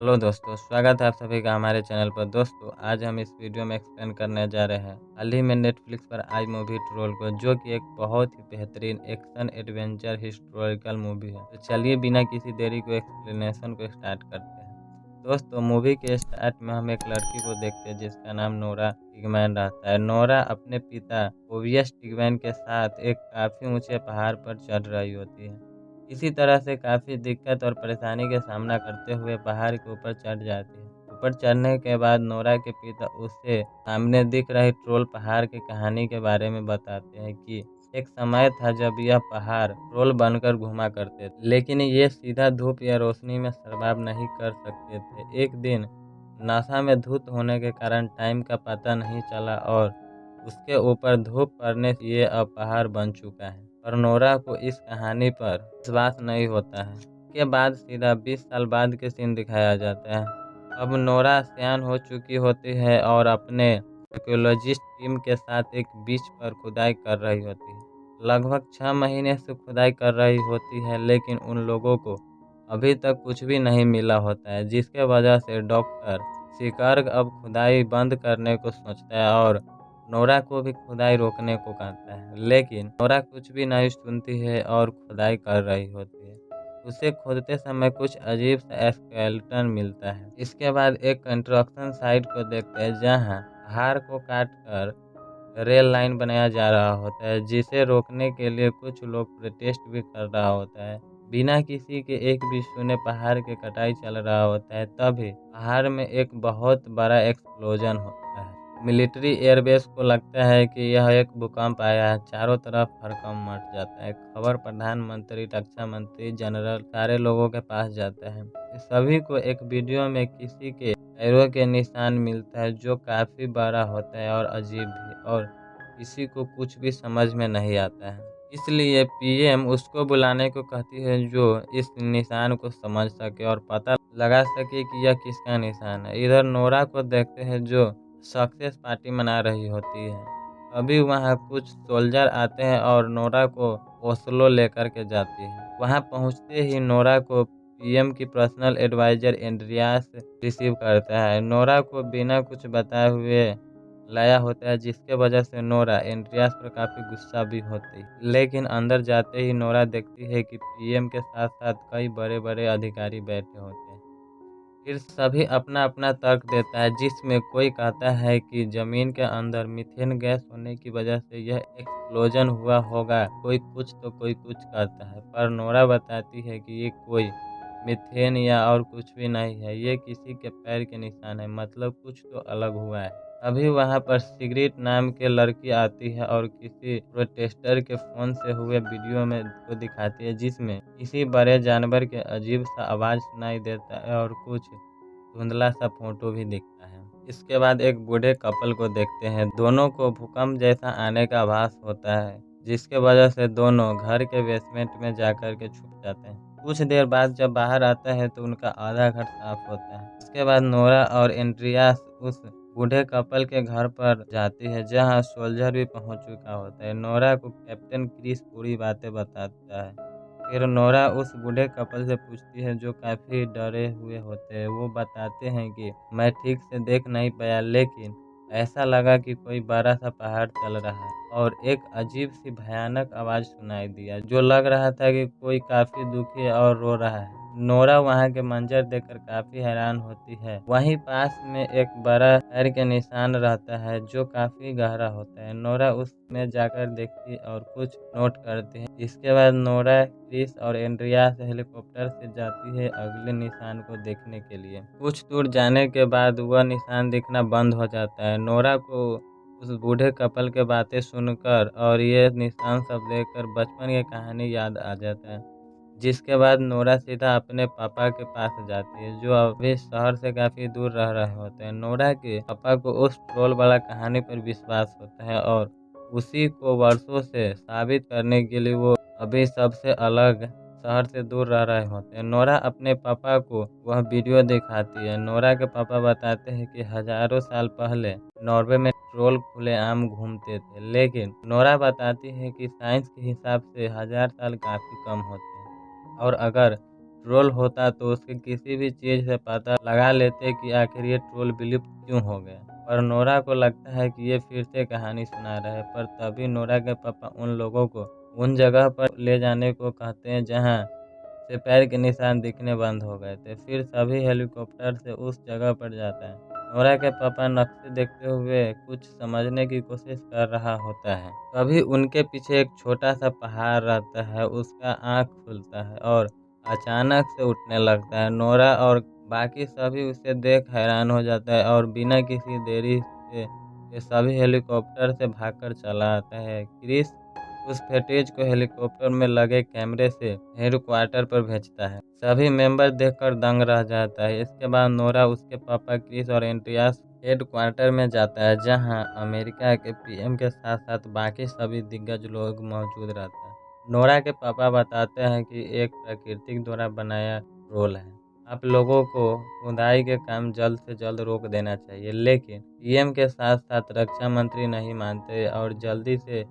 Hello दोस्तों, स्वागत है आप सभी का हमारे चैनल पर। दोस्तों, आज हम इस वीडियो में एक्सप्लेन करने जा रहे हैं हाल ही में नेटफ्लिक्स पर आई मूवी ट्रोल को, जो कि एक बहुत ही बेहतरीन एक्शन एडवेंचर हिस्टोरिकल मूवी है। तो चलिए बिना किसी देरी को एक्सप्लेनेशन को स्टार्ट करते हैं। दोस्तों, मूवी के स्टार्ट में हम एक लड़की को देखते हैं जिसका नाम नोरा टिगमैन रहता है। नोरा अपने पिता ओवियस टिगमैन के साथ एक काफ़ी ऊंचे पहाड़ पर चढ़ रही होती है। इसी तरह से काफ़ी दिक्कत और परेशानी का सामना करते हुए पहाड़ के ऊपर चढ़ जाती है। ऊपर चढ़ने के बाद नोरा के पिता उसे सामने दिख रही ट्रोल पहाड़ की कहानी के बारे में बताते हैं कि एक समय था जब यह पहाड़ ट्रोल बनकर घुमा करते थे, लेकिन ये सीधा धूप या रोशनी में सर्वाइव नहीं कर सकते थे। एक दिन नासा में धुंध होने के कारण टाइम का पता नहीं चला और उसके ऊपर धूप पड़ने से ये अब पहाड़ बन चुका है। पर नोरा को इस कहानी पर विश्वास नहीं होता है। इसके बाद सीधा 20 साल बाद के सीन दिखाया जाता है। अब नोरा सयान हो चुकी होती है और अपने आर्कियोलॉजिस्ट टीम के साथ एक बीच पर खुदाई कर रही होती है। लगभग 6 महीने से खुदाई कर रही होती है, लेकिन उन लोगों को अभी तक कुछ भी नहीं मिला होता है, जिसके वजह से डॉक्टर शिकर्ग अब खुदाई बंद करने को सोचता है और नोरा को भी खुदाई रोकने को कहता है। लेकिन नोरा कुछ भी नहीं सुनती है और खुदाई कर रही होती है। उसे खोदते समय कुछ अजीब सा स्केलेटन मिलता है। इसके बाद एक कंस्ट्रक्शन साइट को देखते हैं जहां पहाड़ को काट कर रेल लाइन बनाया जा रहा होता है, जिसे रोकने के लिए कुछ लोग प्रोटेस्ट भी कर रहा होता है। बिना किसी के एक भी सुने पहाड़ की कटाई चल रहा होता है। तभी पहाड़ में एक बहुत बड़ा एक्सप्लोजन होता है। मिलिट्री एयरबेस को लगता है कि यह एक भूकंप आया है। चारों तरफ हड़कंप मच जाता है। खबर प्रधानमंत्री, रक्षा मंत्री, जनरल सारे लोगों के पास जाता है। सभी को एक वीडियो में किसी के पैरों के निशान मिलता है, जो काफी बड़ा होता है और अजीब भी, और किसी को कुछ भी समझ में नहीं आता है। इसलिए पीएम उसको बुलाने को कहती है जो इस निशान को समझ सके और पता लगा सके कि यह किसका निशान है। इधर नोरा को देखते हैं जो सक्सेस पार्टी मना रही होती है। अभी वहाँ कुछ सोल्जर आते हैं और नोरा को ओस्लो लेकर के जाती है। वहाँ पहुँचते ही नोरा को पीएम की पर्सनल एडवाइजर एंड्रियास रिसीव करता है। नोरा को बिना कुछ बताए हुए लाया होता है, जिसके वजह से नोरा एंड्रियास पर काफ़ी गुस्सा भी होती है। लेकिन अंदर जाते ही नोरा देखती है कि पीएम के साथ साथ कई बड़े बड़े अधिकारी बैठे होते हैं। फिर सभी अपना अपना तर्क देता है, जिसमें कोई कहता है कि जमीन के अंदर मीथेन गैस होने की वजह से यह एक्सप्लोजन हुआ होगा। कोई कुछ तो कोई कुछ कहता है, पर नोरा बताती है कि ये कोई मीथेन या और कुछ भी नहीं है, ये किसी के पैर के निशान है, मतलब कुछ तो अलग हुआ है। अभी वहाँ पर सिगरेट नाम के लड़की आती है और किसी प्रोटेस्टर के फोन से हुए वीडियो में को दिखाती है, जिसमें किसी बड़े जानवर के अजीब सा आवाज सुनाई देता है और कुछ धुंधला सा फोटो भी दिखता है। इसके बाद एक बूढ़े कपल को देखते हैं। दोनों को भूकंप जैसा आने का आभास होता है, जिसके वजह से दोनों घर के बेसमेंट में जाकर के छुप जाते हैं। कुछ देर बाद जब बाहर आता है तो उनका आधा घर साफ होता है। इसके बाद नोरा और एंड्रियास उस बूढ़े कपल के घर पर जाती है, जहां सोल्जर भी पहुंच चुका होता है। नोरा को कैप्टन क्रिस पूरी बातें बताता है। फिर नोरा उस बूढ़े कपल से पूछती है, जो काफ़ी डरे हुए होते हैं। वो बताते हैं कि मैं ठीक से देख नहीं पाया, लेकिन ऐसा लगा कि कोई बड़ा सा पहाड़ चल रहा है और एक अजीब सी भयानक आवाज़ सुनाई दिया, जो लग रहा था कि कोई काफ़ी दुखी और रो रहा है। नोरा वहाँ के मंजर देखकर काफ़ी हैरान होती है। वहीं पास में एक बड़ा पैर के निशान रहता है, जो काफ़ी गहरा होता है। नोरा उसमें जाकर देखती और कुछ नोट करती है। इसके बाद नोरा, क्रिस और एंड्रियास हेलीकॉप्टर से जाती है अगले निशान को देखने के लिए। कुछ दूर जाने के बाद वह निशान दिखना बंद हो जाता है। नोरा को उस बूढ़े कपल के बातें सुनकर और ये निशान सब देखकर बचपन की कहानी याद आ जाता है। जिसके बाद नोरा सीधा अपने पापा के पास जाती है, जो अभी शहर से काफ़ी दूर रह रहे होते हैं। नोरा के पापा को उस ट्रोल वाला कहानी पर विश्वास होता है और उसी को वर्षों से साबित करने के लिए वो अभी सबसे अलग शहर से दूर रह रहे होते हैं। नोरा अपने पापा को वह वीडियो दिखाती है। नोरा के पापा बताते हैं कि हजारों साल पहले नॉर्वे में ट्रोल खुलेआम घूमते थे, लेकिन नोरा बताती है कि साइंस के हिसाब से 1000 साल काफ़ी कम होते हैं और अगर ट्रोल होता तो उसके किसी भी चीज़ से पता लगा लेते कि आखिर ये ट्रोल विलुप्त क्यों हो गया। पर नोरा को लगता है कि ये फिर से कहानी सुना रहा है, पर तभी नोरा के पापा उन लोगों को उन जगह पर ले जाने को कहते हैं जहाँ से पैर के निशान दिखने बंद हो गए थे। फिर सभी हेलीकॉप्टर से उस जगह पर जाता है। नोरा के पापा नक्शे देखते हुए कुछ समझने की कोशिश कर रहा होता है। तभी उनके पीछे एक छोटा सा पहाड़ रहता है, उसका आँख खुलता है और अचानक से उठने लगता है। नोरा और बाकी सभी उसे देख हैरान हो जाता है और बिना किसी देरी के ये सभी हेलीकॉप्टर से भागकर चला आता है। क्रिस उस फुटेज को हेलीकॉप्टर में लगे कैमरे से हेडक्वार्टर पर भेजता है। सभी मेंबर देखकर दंग रह जाता है। इसके बाद नोरा, उसके पापा क्रिस और एंड्रियास हेडक्वार्टर में जाता है, जहां अमेरिका के पीएम के साथ साथ बाकी सभी दिग्गज लोग मौजूद रहते हैं। नोरा के पापा बताते हैं कि एक प्राकृतिक द्वारा बनाया रोल है, आप लोगों को खुदाई के काम जल्द से जल्द रोक देना चाहिए। लेकिन पीएम के साथ साथ रक्षा मंत्री नहीं मानते और जल्दी से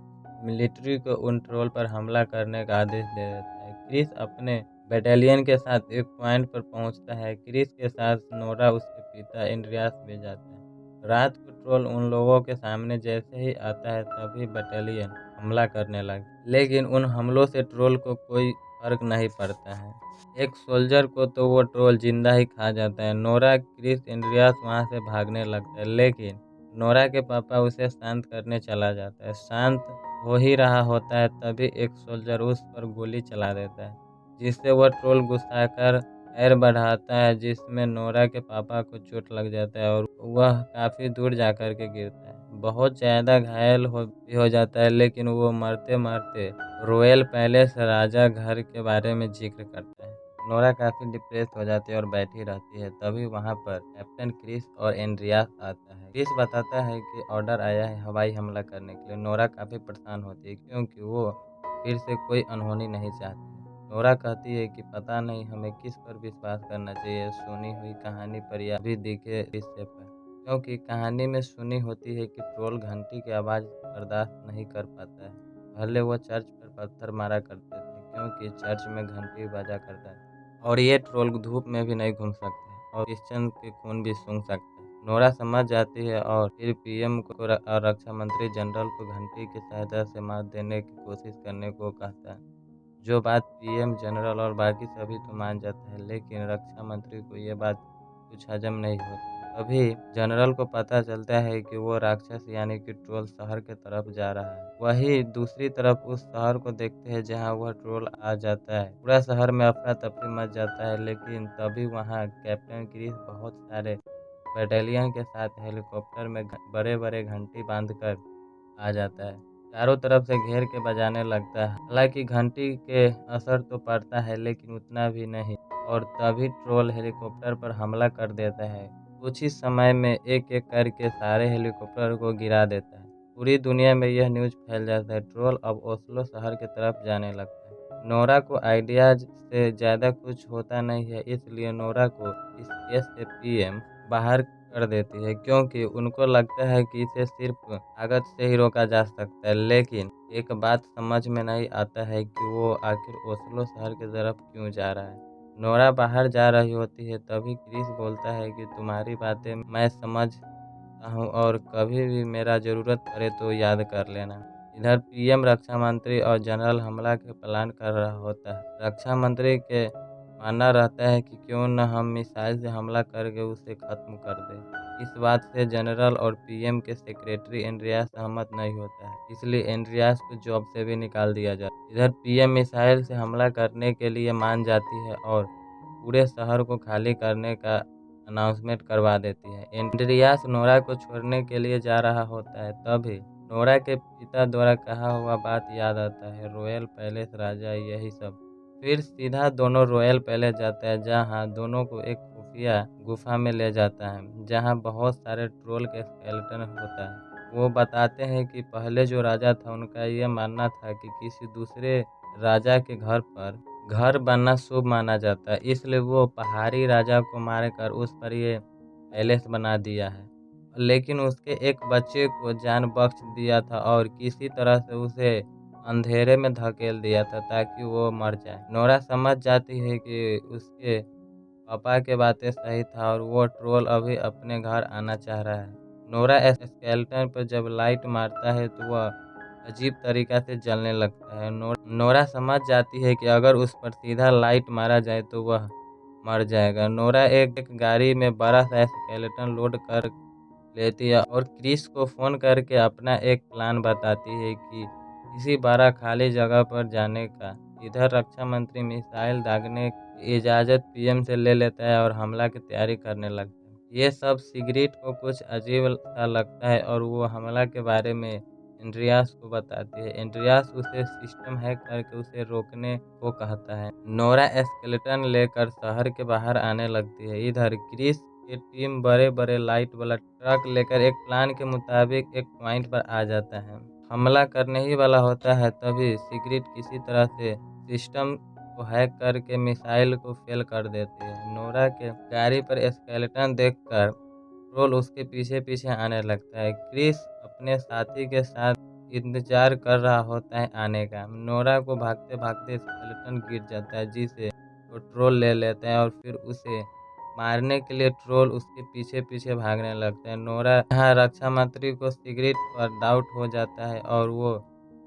मिलिट्री को उन ट्रोल पर हमला करने का आदेश दे देता है। क्रिस अपने बटालियन के साथ एक पॉइंट पर पहुंचता है। क्रिस के साथ नोरा, उसके पिता एंड्रियास भी जाते हैं। रात को ट्रोल उन लोगों के सामने जैसे ही आता है तभी बटालियन हमला करने लगे, लेकिन उन हमलों से ट्रोल को कोई फर्क नहीं पड़ता है। एक सोल्जर को तो वो ट्रोल जिंदा ही खा जाता है। नोरा, क्रिस, एंड्रियास वहां से भागने लगता है, लेकिन नोरा के पापा उसे शांत करने चला जाता है। शांत हो ही रहा होता है तभी एक सोल्जर उस पर गोली चला देता है, जिससे वह ट्रोल गुस्साकर पैर बढ़ाता है, जिसमें नोरा के पापा को चोट लग जाता है और वह काफ़ी दूर जाकर के गिरता है। बहुत ज़्यादा घायल भी हो जाता है, लेकिन वो मरते मरते रॉयल पैलेस राजा घर के बारे में जिक्र करता है। नोरा काफ़ी डिप्रेस हो जाती है और बैठी रहती है। तभी वहाँ पर कैप्टन क्रिस और एंड्रियास आता है। क्रिस बताता है कि ऑर्डर आया है हवाई हमला करने के लिए। नोरा काफ़ी परेशान होती है क्योंकि वो फिर से कोई अनहोनी नहीं चाहती। नोरा कहती है कि पता नहीं हमें किस पर विश्वास करना चाहिए, सुनी हुई कहानी पर या भी दिखे रिश्ते पर। क्योंकि कहानी में सुनी होती है कि ट्रोल घंटी की आवाज़ बर्दाश्त नहीं कर पाता है। पहले वो चर्च पर पत्थर मारा करते थे क्योंकि चर्च में घंटी बजा करता है और ये ट्रोल धूप में भी नहीं घूम सकते और क्रिश्चियन के खून भी सूंघ सकते हैं। नोरा समझ जाती है और फिर पीएम को और रक्षा मंत्री जनरल को घंटी की सहायता से मार देने की कोशिश करने को कहता है। जो बात पीएम, जनरल और बाकी सभी तो मान जाता है, लेकिन रक्षा मंत्री को ये बात कुछ हजम नहीं होती। तभी जनरल को पता चलता है कि वो राक्षस यानी कि ट्रोल शहर के तरफ जा रहा है। वही दूसरी तरफ उस शहर को देखते हैं जहां वह ट्रोल आ जाता है। पूरा शहर में अफरा तफरी मच जाता है, लेकिन तभी वहां कैप्टन क्रिस बहुत सारे बटालियन के साथ हेलीकॉप्टर में बड़े बड़े घंटी बांधकर आ जाता है। चारों तरफ से घेर के बजाने लगता है। हालांकि घंटी के असर तो पड़ता है, लेकिन उतना भी नहीं और तभी ट्रोल हेलीकॉप्टर पर हमला कर देता है। कुछ ही समय में एक-एक करके सारे हेलीकॉप्टर को गिरा देता है। पूरी दुनिया में यह न्यूज़ फैल जाता है। ट्रोल अब ओस्लो शहर की तरफ जाने लगता है। नोरा को आइडियाज से ज़्यादा कुछ होता नहीं है, इसलिए नोरा को इस केस से पीएम बाहर कर देती है क्योंकि उनको लगता है कि इसे सिर्फ ताकत से ही रोका जा सकता है। लेकिन एक बात समझ में नहीं आता है कि वो आखिर ओस्लो शहर की तरफ क्यों जा रहा है। नोरा बाहर जा रही होती है तभी क्रिस बोलता है कि तुम्हारी बातें मैं समझता हूँ और कभी भी मेरा ज़रूरत पड़े तो याद कर लेना। इधर पीएम, रक्षा मंत्री और जनरल हमला के प्लान कर रहा होता है। रक्षा मंत्री के मानना रहता है कि क्यों न हम मिसाइल से हमला करके उसे खत्म कर दें। इस बात से जनरल और पीएम के सेक्रेटरी एंड्रियास सहमत नहीं होता है, इसलिए एंड्रियास को जॉब से भी निकाल दिया जाता है। इधर पीएम मिसाइल से हमला करने के लिए मान जाती है और पूरे शहर को खाली करने का अनाउंसमेंट करवा देती है। एंड्रियास नोरा को छोड़ने के लिए जा रहा होता है तभी नोरा के पिता द्वारा कहा हुआ बात याद आता है, रॉयल पैलेस राजा यही सब। फिर सीधा दोनों रॉयल पैलेस जाता है, जहां दोनों को एक खुफिया गुफा में ले जाता है जहां बहुत सारे ट्रोल के स्केलेटन होता है। वो बताते हैं कि पहले जो राजा था उनका ये मानना था कि किसी दूसरे राजा के घर पर घर बनना शुभ माना जाता है, इसलिए वो पहाड़ी राजा को मारकर उस पर ये पैलेस बना दिया है। लेकिन उसके एक बच्चे को जान बख्श दिया था और किसी तरह से उसे अंधेरे में धकेल दिया था ताकि वो मर जाए। नोरा समझ जाती है कि उसके पापा के बातें सही था और वो ट्रोल अभी अपने घर आना चाह रहा है। नोरा स्केलेटन पर जब लाइट मारता है तो वह अजीब तरीका से जलने लगता है। नोरा समझ जाती है कि अगर उस पर सीधा लाइट मारा जाए तो वह मर जाएगा। नोरा एक गाड़ी में बड़ा सा स्केलेटन लोड कर लेती है और क्रिस को फ़ोन करके अपना एक प्लान बताती है कि किसी बड़ा खाली जगह पर जाने का। इधर रक्षा मंत्री मिसाइल दागने की इजाज़त पीएम से ले लेता है और हमला की तैयारी करने लगता है। ये सब सिगरेट को कुछ अजीब सा लगता है और वो हमला के बारे में एंड्रियास को बताती है। एंड्रियास उसे सिस्टम हैक करके उसे रोकने को कहता है। नोरा स्केलेटन लेकर शहर के बाहर आने लगती है। इधर क्रिस की टीम बड़े-बड़े लाइट वाला ट्रक लेकर एक प्लान के मुताबिक एक पॉइंट पर आ जाता है। हमला करने ही वाला होता है तभी सिगरेट किसी तरह से सिस्टम को हैक करके मिसाइल को फेल कर देती है। नोरा के गाड़ी पर स्केलेटन देखकर ट्रोल उसके पीछे-पीछे आने लगता है। क्रिस अपने साथी के साथ इंतजार कर रहा होता है आने का। नोरा को भागते-भागते स्केलेटन गिर जाता है जिसे वो ट्रोल ले लेता है और फिर उसे मारने के लिए ट्रोल उसके पीछे-पीछे भागने लगता है। नोरा यहाँ रक्षा मंत्री को सिगरेट पर डाउट हो जाता है और वो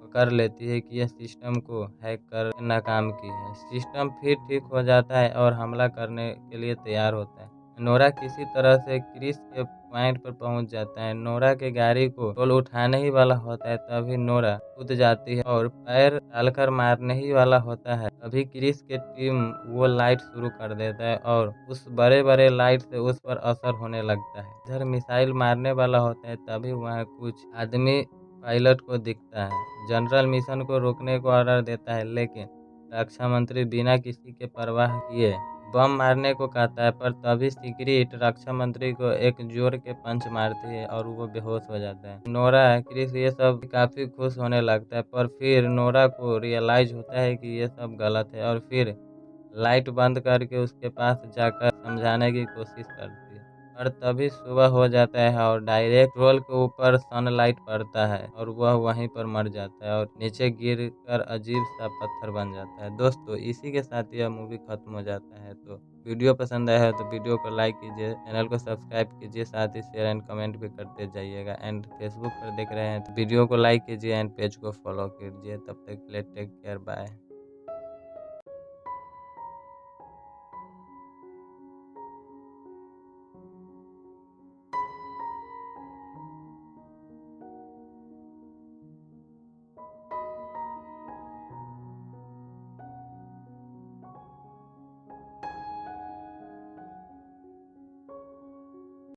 पकड़ लेती है कि यह सिस्टम को हैक कर नाकाम की है। सिस्टम फिर ठीक हो जाता है और हमला करने के लिए तैयार होता है। नोरा किसी तरह से क्रिस के पॉइंट पर पहुंच जाता है। नोरा के गाड़ी को ट्रोल उठाने ही वाला होता है तभी नोरा कूद जाती है और पैर डालकर मारने ही वाला होता है तभी क्रिस की टीम वो लाइट शुरू कर देता है और उस बड़े-बड़े लाइट से उस पर असर होने लगता है। इधर मिसाइल मारने वाला होता है तभी वहाँ कुछ आदमी पायलट को दिखता है। जनरल मिशन को रोकने को ऑर्डर देता है लेकिन रक्षा मंत्री बिना किसी के परवाह किए बम मारने को कहता है पर तभी सिगरेट रक्षा मंत्री को एक जोर के पंच मारती है और वो बेहोश हो जाता है। नोरा क्रिस ये सब काफी खुश होने लगता है पर फिर नोरा को रियलाइज होता है कि ये सब गलत है और फिर लाइट बंद करके उसके पास जाकर समझाने की कोशिश करती है। और तभी सुबह हो जाता है और डायरेक्ट ट्रोल के ऊपर सनलाइट पड़ता है और वह वहीं पर मर जाता है और नीचे गिर कर अजीब सा पत्थर बन जाता है। दोस्तों इसी के साथ यह मूवी खत्म हो जाता है। तो वीडियो पसंद आया है तो वीडियो को लाइक कीजिए, चैनल को सब्सक्राइब कीजिए, साथ ही शेयर एंड कमेंट भी करते जाइएगा। एंड फेसबुक पर देख रहे हैं तो वीडियो को लाइक कीजिए एंड पेज को फॉलो कीजिए। तब तक के लिए टेक केयर, बाय।